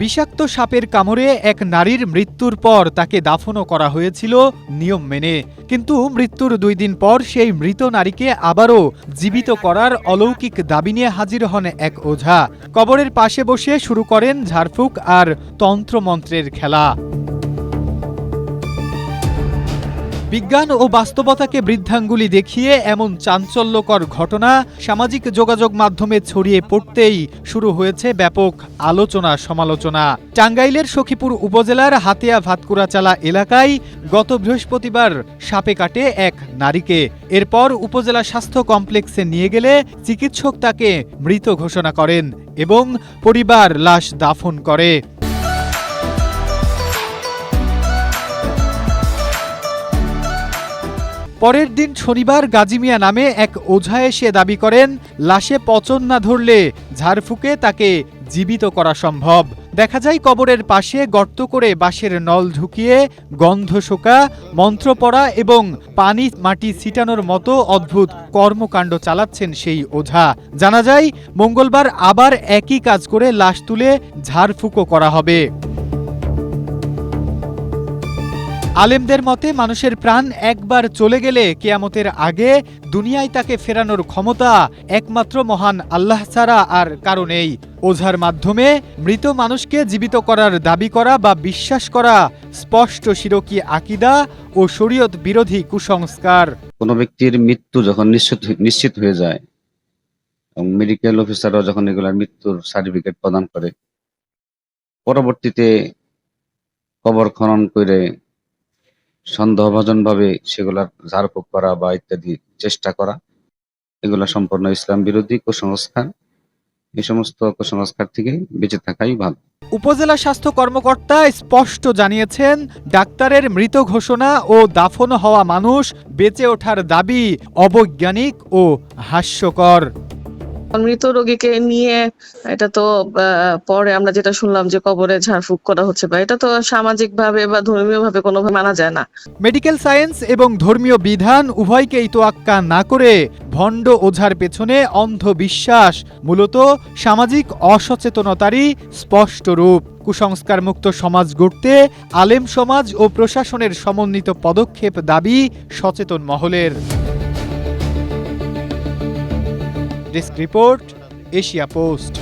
বিষাক্ত সাপের কামড়ে এক নারীর মৃত্যুর পর তাকে দাফনও করা হয়েছিল নিয়ম মেনে, কিন্তু মৃত্যুর 2 দিন পর সেই মৃত নারীকে আবারও জীবিত করার অলৌকিক দাবি নিয়ে হাজির হন এক ওঝা। কবরের পাশে বসে শুরু করেন ঝাড়ফুঁক আর তন্ত্রমন্ত্রের খেলা। বিজ্ঞান ও বাস্তবতাকে বৃদ্ধাঙ্গুলি দেখিয়ে এমন চাঞ্চল্যকর ঘটনা সামাজিক যোগাযোগ মাধ্যমে ছড়িয়ে পড়তেই শুরু হয়েছে ব্যাপক আলোচনা সমালোচনা। টাঙ্গাইলের সখীপুর উপজেলার হাতিয়া ভাতকুড়াচালা এলাকায় গত বৃহস্পতিবার সাপে কাটে এক নারীকে। এরপর উপজেলা স্বাস্থ্য কমপ্লেক্সে নিয়ে গেলে চিকিৎসক তাকে মৃত ঘোষণা করেন এবং পরিবার লাশ দাফন করে। পরের দিন শনিবার গাজী মিয়া নামে এক ওঝা এসে দাবি করেন লাশে পচন না ধরলে ঝাড়ফুঁকে তাকে জীবিত করা সম্ভব। দেখা যায় কবরের পাশে গর্ত করে বাঁশের নল ঢুকিয়ে গন্ধ শোকা, মন্ত্র পড়া এবং পানি মাটি ছিটানোর মতো অদ্ভুত কর্মকাণ্ড চালাচ্ছেন সেই ওঝা। জানা যায় মঙ্গলবার আবার একই কাজ করে লাশ তুলে ঝাড়ফুঁকও করা হবে। আলেমদের মতে মানুষের প্রাণ একবার চলে গেলে কিয়ামতের আগে দুনিয়ায় তাকে ফেরানোর ক্ষমতা একমাত্র মহান আল্লাহ ছাড়া আর কারো নেই। ওঝার মাধ্যমে মৃত মানুষকে জীবিত করার দাবি করা বা বিশ্বাস করা স্পষ্ট শিরকি আকীদা ও শরীয়ত বিরোধী কুসংস্কার। কোনো ব্যক্তির মৃত্যু যখন নিশ্চিত হয়ে যায় এবং মেডিকেল অফিসাররা যখন এগুলার মৃত্যুর সার্টিফিকেট প্রদান করে, পরবর্তীতে কবর খনন করে সন্দেহভাজনভাবে সেগুলার ঝাড়ফুঁক করা বা ইত্যাদি চেষ্টা করা, এগুলা সম্পূর্ণ ইসলাম বিরোধী কুসংস্কার। এই সমস্ত কুসংস্কার থেকে বেঁচে থাকাই ভালো। উপজেলা স্বাস্থ্য কর্মকর্তা স্পষ্ট জানিয়েছেন, ডাক্তারের মৃত ঘোষণা ও দাফন হওয়া মানুষ বেঁচে ওঠার দাবি অবৈজ্ঞানিক ও হাস্যকর। মৃত রোগীকে নিয়ে এটা তো পরে আমরা যেটা শুনলাম যে কবরে ঝাড়ফুঁক করা হচ্ছে, বা এটা তো সামাজিক ভাবে বা ধর্মীয় ভাবে কোনোভাবে মানা যায় না। মেডিকেল সায়েন্স এবং ধর্মীয় বিধান উভয়কেই তোয়াক্কা না করে ভণ্ড ওঝার পেছনে অন্ধবিশ্বাস মূলত সামাজিক অসচেতনতারই স্পষ্ট রূপ। কুসংস্কার মুক্ত সমাজ গড়তে আলেম সমাজ ও প্রশাসনের সমন্বিত পদক্ষেপ দাবি সচেতন মহলের। Desk report, Asia post.